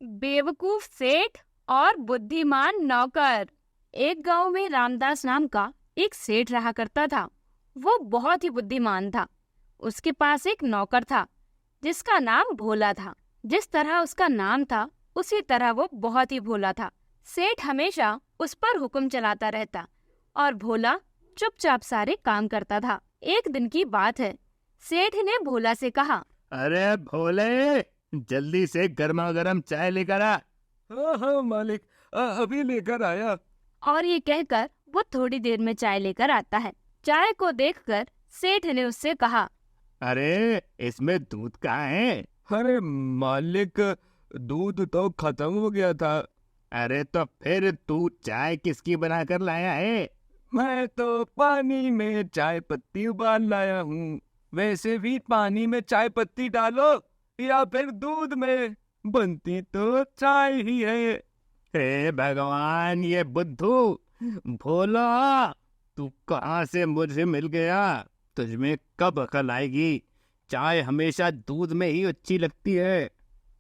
बेवकूफ सेठ और बुद्धिमान नौकर। एक गांव में रामदास नाम का एक सेठ रहा करता था। वो बहुत ही बुद्धिमान था। उसके पास एक नौकर था जिसका नाम भोला था। जिस तरह उसका नाम था उसी तरह वो बहुत ही भोला था। सेठ हमेशा उस पर हुक्म चलाता रहता और भोला चुपचाप सारे काम करता था। एक दिन की बात है, सेठ ने भोला से कहा, अरे भोले, जल्दी से गर्मा गर्म चाय लेकर आ। हाँ हाँ मालिक, अभी लेकर आया। और ये कहकर वो थोड़ी देर में चाय लेकर आता है। चाय को देखकर सेठ ने उससे कहा, अरे इसमें दूध कहाँ है? अरे मालिक, दूध तो खत्म हो गया था। अरे तो फिर तू चाय किसकी बनाकर लाया है? मैं तो पानी में चाय पत्ती उबाल लाया हूँ। वैसे भी पानी में चाय पत्ती डालो या फिर दूध में, बनती तो चाय ही है। हे भगवान, ये बुद्धू भोला, तू कहाँ से मुझे मिल गया? तुझमें कब अकल आएगी? चाय हमेशा दूध में ही अच्छी लगती है।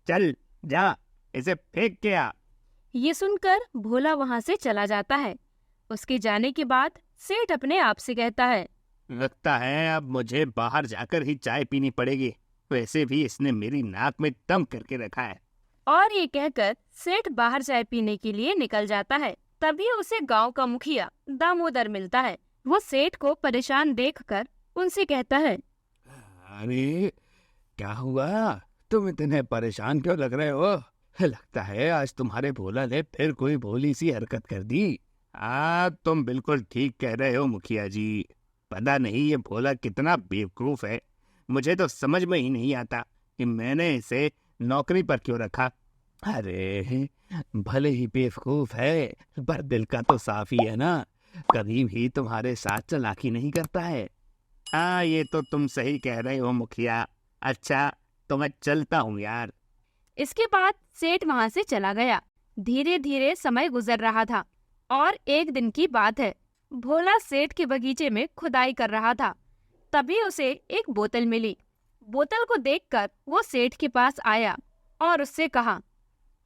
चल जा, इसे फेंक के आ। ये सुनकर भोला वहाँ से चला जाता है। उसके जाने के बाद सेठ अपने आप से कहता है, लगता है अब मुझे बाहर जाकर ही चाय पीनी पड़ेगी। वैसे भी इसने मेरी नाक में दम करके रखा है। और ये कहकर सेठ बाहर चाय पीने के लिए निकल जाता है। तभी उसे गांव का मुखिया दामोदर मिलता है। वो सेठ को परेशान देखकर उनसे कहता है, अरे क्या हुआ? तुम इतने परेशान क्यों लग रहे हो? लगता है आज तुम्हारे भोला ने फिर कोई भोली सी हरकत कर दी। तुम बिल्कुल ठीक कह रहे हो मुखिया जी। पता नहीं ये भोला कितना बेवकूफ है। मुझे तो समझ में ही नहीं आता कि मैंने इसे नौकरी पर क्यों रखा। अरे भले ही बेवकूफ है पर दिल का तो साफ ही है ना। कभी भी तुम्हारे साथ चालाकी नहीं करता है। हाँ, ये तो तुम सही कह रहे हो मुखिया। अच्छा, तो मैं चलता हूँ यार। इसके बाद सेठ वहाँ से चला गया। धीरे धीरे समय गुजर रहा था और एक दिन की बात है, भोला सेठ के बगीचे में खुदाई कर रहा था। तभी उसे एक बोतल मिली। बोतल को देखकर वो सेठ के पास आया और उससे कहा,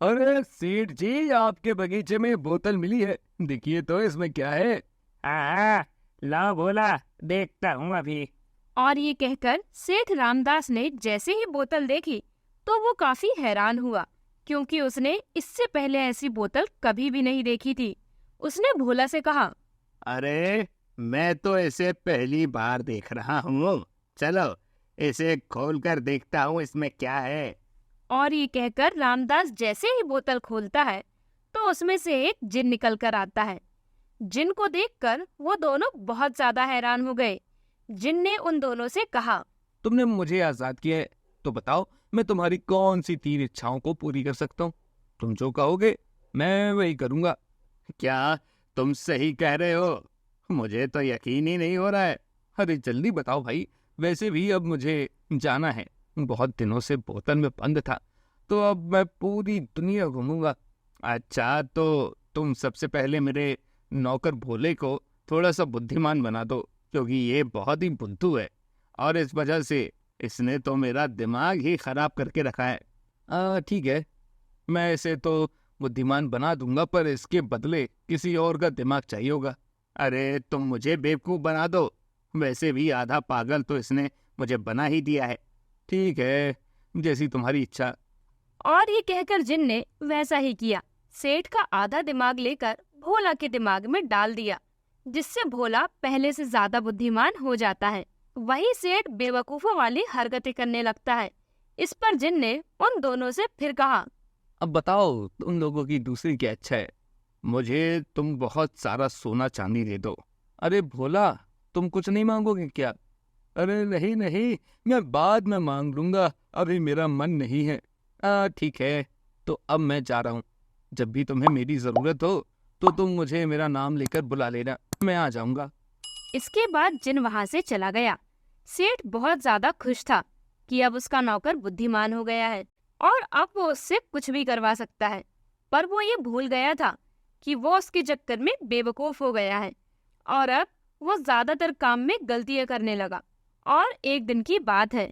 अरे सेठ जी, आपके बगीचे में बोतल मिली है, देखिए तो इसमें क्या है। हाँ, ला भोला, देखता हूँ अभी। और ये कहकर सेठ रामदास ने जैसे ही बोतल देखी तो वो काफी हैरान हुआ, क्योंकि उसने इससे पहले ऐसी बोतल कभी भी नहीं देखी थी। उसने भोला से कहा, अरे मैं तो इसे पहली बार देख रहा हूँ। चलो इसे खोलकर देखता हूँ इसमें क्या है। और ये कहकर रामदास जैसे ही बोतल खोलता है तो उसमें से एक जिन निकल कर आता है। जिन को देखकर वो दोनों बहुत ज्यादा हैरान हो गए। जिन ने उन दोनों से कहा, तुमने मुझे आजाद किया है, तो बताओ मैं तुम्हारी कौन सी 3 इच्छाओं को पूरी कर सकता हूँ। तुम जो कहोगे मैं वही करूँगा। क्या तुम सही कह रहे हो? मुझे तो यकीन ही नहीं हो रहा है। अरे जल्दी बताओ भाई, वैसे भी अब मुझे जाना है। बहुत दिनों से बोतल में बंद था, तो अब मैं पूरी दुनिया घूमूंगा। अच्छा, तो तुम सबसे पहले मेरे नौकर भोले को थोड़ा सा बुद्धिमान बना दो, क्योंकि ये बहुत ही बुद्धू है और इस वजह से इसने तो मेरा दिमाग ही खराब करके रखा है। ठीक है, मैं इसे तो बुद्धिमान बना दूंगा, पर इसके बदले किसी और का दिमाग चाहिए होगा। अरे तुम मुझे बेवकूफ बना दो। वैसे भी आधा पागल तो इसने मुझे बना ही दिया है। ठीक है, जैसी तुम्हारी इच्छा। और ये कहकर जिन ने वैसा ही किया। सेठ का आधा दिमाग लेकर भोला के दिमाग में डाल दिया, जिससे भोला पहले से ज्यादा बुद्धिमान हो जाता है। वही सेठ बेवकूफों वाली हरकतें करने लगता है। इस पर जिन ने उन दोनों से फिर कहा, अब बताओ तुम लोगों की दूसरी क्या इच्छा है। मुझे तुम बहुत सारा सोना चांदी दे दो। अरे भोला, तुम कुछ नहीं मांगोगे क्या? अरे नहीं नहीं, मैं बाद में मांग लूंगा, अभी मेरा मन नहीं है। ठीक है, तो अब मैं जा रहा हूँ। जब भी तुम्हें मेरी जरूरत हो तो तुम मुझे मेरा नाम लेकर बुला लेना, मैं आ जाऊंगा। इसके बाद जिन वहाँ से चला गया। सेठ बहुत ज्यादा खुश था कि अब उसका नौकर बुद्धिमान हो गया है और अब वो उससे कुछ भी करवा सकता है। पर वो ये भूल गया था कि वो उसके चक्कर में बेवकूफ हो गया है और अब वो ज्यादातर काम में गलतियां करने लगा। और एक दिन की बात है,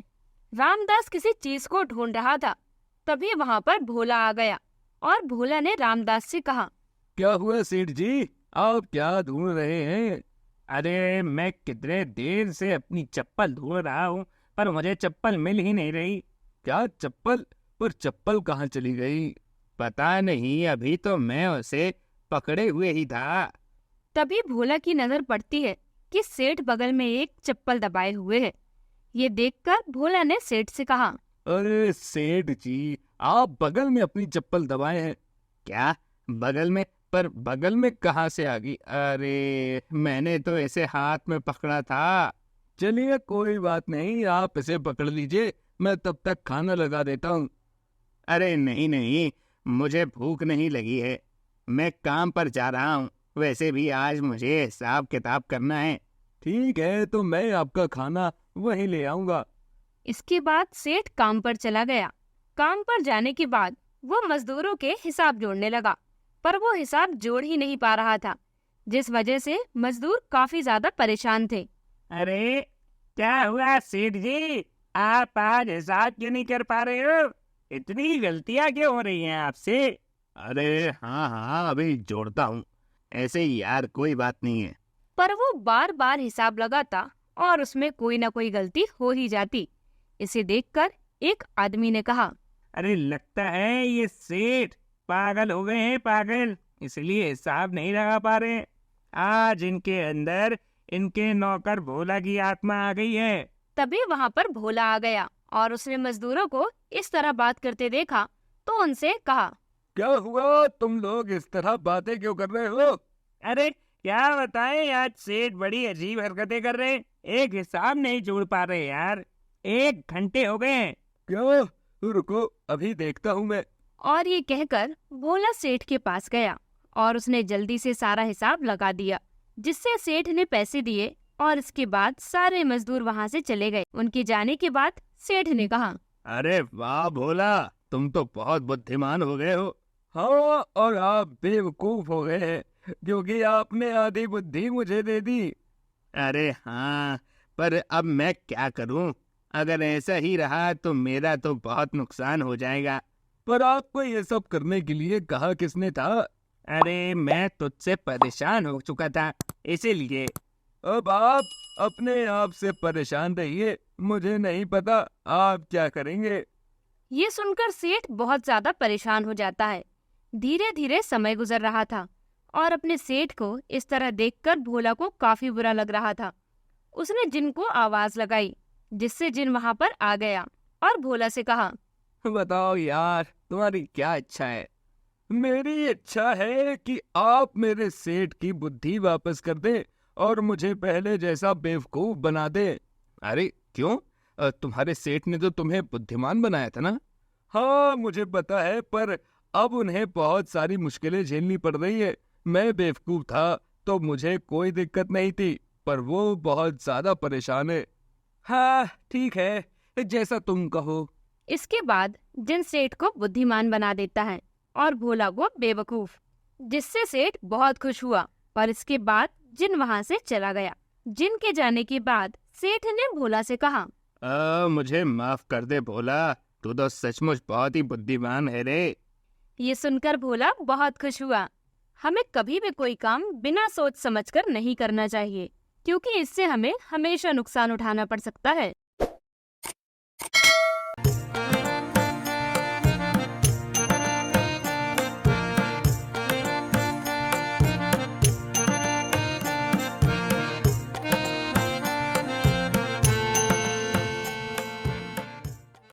रामदास किसी चीज को ढूंढ रहा था। तभी वहाँ पर भोला आ गया और भोला ने रामदास से कहा, क्या हुआ सेठ जी, आप क्या ढूंढ रहे हैं? अरे मैं कितने देर से अपनी चप्पल ढूंढ रहा हूँ, पर मुझे चप्पल मिल ही नहीं रही। क्या चप्पल? पर चप्पल कहाँ चली गई? पता नहीं, अभी तो मैं उसे पकड़े हुए ही था। तभी भोला की नजर पड़ती है कि सेठ बगल में एक चप्पल दबाए हुए है। ये देखकर भोला ने सेठ से कहा, अरे सेठ जी, आप बगल में अपनी चप्पल दबाए हैं। क्या बगल में? पर बगल में कहाँ से आ गई? अरे मैंने तो इसे हाथ में पकड़ा था। चलिए कोई बात नहीं, आप इसे पकड़ लीजिए, मैं तब तक खाना लगा देता हूँ। अरे नहीं नहीं, मुझे भूख नहीं लगी है, मैं काम पर जा रहा हूँ। वैसे भी आज मुझे हिसाब किताब करना है। ठीक है, तो मैं आपका खाना वहीं ले आऊंगा। इसके बाद सेठ काम पर चला गया। काम पर जाने के बाद वो मजदूरों के हिसाब जोड़ने लगा, पर वो हिसाब जोड़ ही नहीं पा रहा था, जिस वजह से मजदूर काफी ज्यादा परेशान थे। अरे क्या हुआ सेठ जी, आप आज हिसाब क्यों नहीं कर पा रहे हो? इतनी गलतियां क्यों हो रही हैं आपसे? अरे हाँ हाँ, अभी जोड़ता हूँ। ऐसे ही यार, कोई बात नहीं है। पर वो बार बार हिसाब लगाता और उसमें कोई न कोई गलती हो ही जाती। इसे देखकर एक आदमी ने कहा, अरे लगता है ये सेठ पागल हो गए हैं, पागल, इसलिए हिसाब नहीं लगा पा रहे। आज इनके अंदर इनके नौकर भोला की आत्मा आ गई है। तभी वहाँ पर भोला आ गया और उसने मजदूरों को इस तरह बात करते देखा तो उनसे कहा, क्या हुआ, तुम लोग इस तरह बातें क्यों कर रहे हो? अरे क्या बताएं, आज सेठ बड़ी अजीब हरकतें कर रहे हैं। एक हिसाब नहीं जोड़ पा रहे यार, 1 घंटे हो गए हैं। क्या? रुको, अभी देखता हूँ मैं। और ये कहकर भोला सेठ के पास गया और उसने जल्दी से सारा हिसाब लगा दिया, जिससे सेठ ने पैसे दिए और इसके बाद सारे मजदूर वहाँ से चले गए। उनके जाने के बाद सेठ ने कहा, अरे वाह भोला, तुम तो बहुत बुद्धिमान हो गए हो। हाँ, और आप बेवकूफ हो गए हैं, क्योंकि आपने आधी बुद्धि मुझे दे दी। अरे हाँ, पर अब मैं क्या करूं? अगर ऐसा ही रहा तो मेरा तो बहुत नुकसान हो जाएगा। पर आपको ये सब करने के लिए कहा किसने था? अरे मैं तुझसे परेशान हो चुका था, इसीलिए। अब आप अपने आप से परेशान रहिए, मुझे नहीं पता आप क्या करेंगे। ये सुनकर सेठ बहुत ज्यादा परेशान हो जाता है। धीरे धीरे समय गुजर रहा था और अपने सेठ को इस तरह देखकर भोला को काफी बुरा लग रहा था। उसने जिन को आवाज लगाई, जिससे जिन वहाँ पर आ गया और भोला से कहा, बताओ यार, तुम्हारी क्या इच्छा है? मेरी इच्छा है कि आप मेरे सेठ की बुद्धि वापस कर दें और मुझे पहले जैसा बेवकूफ बना दें। अरे क्यों? तुम्हारे सेठ ने तो तुम्हें बुद्धिमान बनाया था ना? हाँ मुझे पता है, पर अब उन्हें बहुत सारी मुश्किलें झेलनी पड़ रही है। मैं बेवकूफ था तो मुझे कोई दिक्कत नहीं थी, पर वो बहुत ज्यादा परेशान है। हाँ ठीक है, जैसा तुम कहो। इसके बाद जिन सेठ को बुद्धिमान बना देता है और भोला को बेवकूफ, जिससे सेठ बहुत खुश हुआ। पर इसके बाद जिन वहाँ से चला गया। जिन के जाने के बाद सेठ ने भोला से कहा, मुझे माफ कर दे भोला, तू तो सचमुच बहुत ही बुद्धिमान है रे। ये सुनकर भोला बहुत खुश हुआ। हमें कभी भी कोई काम बिना सोच समझकर नहीं करना चाहिए, क्योंकि इससे हमें हमेशा नुकसान उठाना पड़ सकता है।